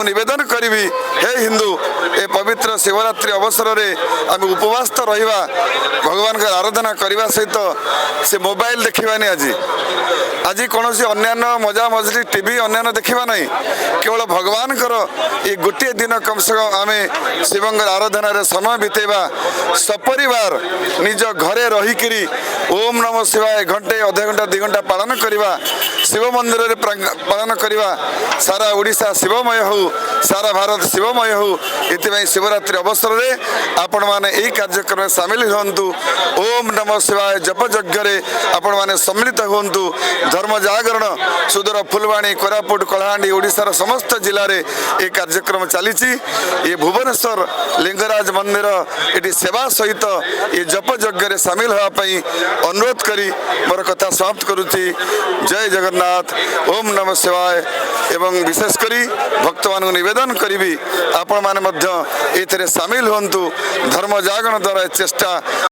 निवेदन करी हे हिंदू ए पवित्र शिवरात्रि अवसर में आम उपवास तो रहा भगवान का आराधना करने सहित से मोबाइल देखानी आज आज कौन अन्य मजा मजरी टीवी अन्य देखा ना केवल भगवान ये गोटे दिन कम से कम आम शिवंगर आराधना समय बितेबा सपरिवार निज घरे रहीकि ओम नमः शिवाय घंटे अधा घंटा 2 घंटा पालन करवा शिव मंदिर में पालन करवा सारा ओडिशा शिवमय हो सारा भारत शिवमय हो ये शिवरात्रि अवसर में आपण मैंने यही कार्यक्रम में सामिल हूँ ओम नमः शिवाय जप यज्ञ आपण मैंने सम्मिलित हूँ धर्म जागरण सुदूर फुलवाणी कोरापुट कलाहांडी ओडिशार समस्त जिले में ये कार्यक्रम चली ये भुवनेश्वर लिंगराज मंदिर ये सेवा सहित ये जप यज्ञ सामिल होगापी अनुरोध करी मोर कथा समाप्त करुच्ची। जय जगन्नाथ ओम नमः शिवाय एवं विशेष करी भक्त मान निवेदन करी आपण मैंने सामिल हूँ धर्म जागरण द्वारा चेष्टा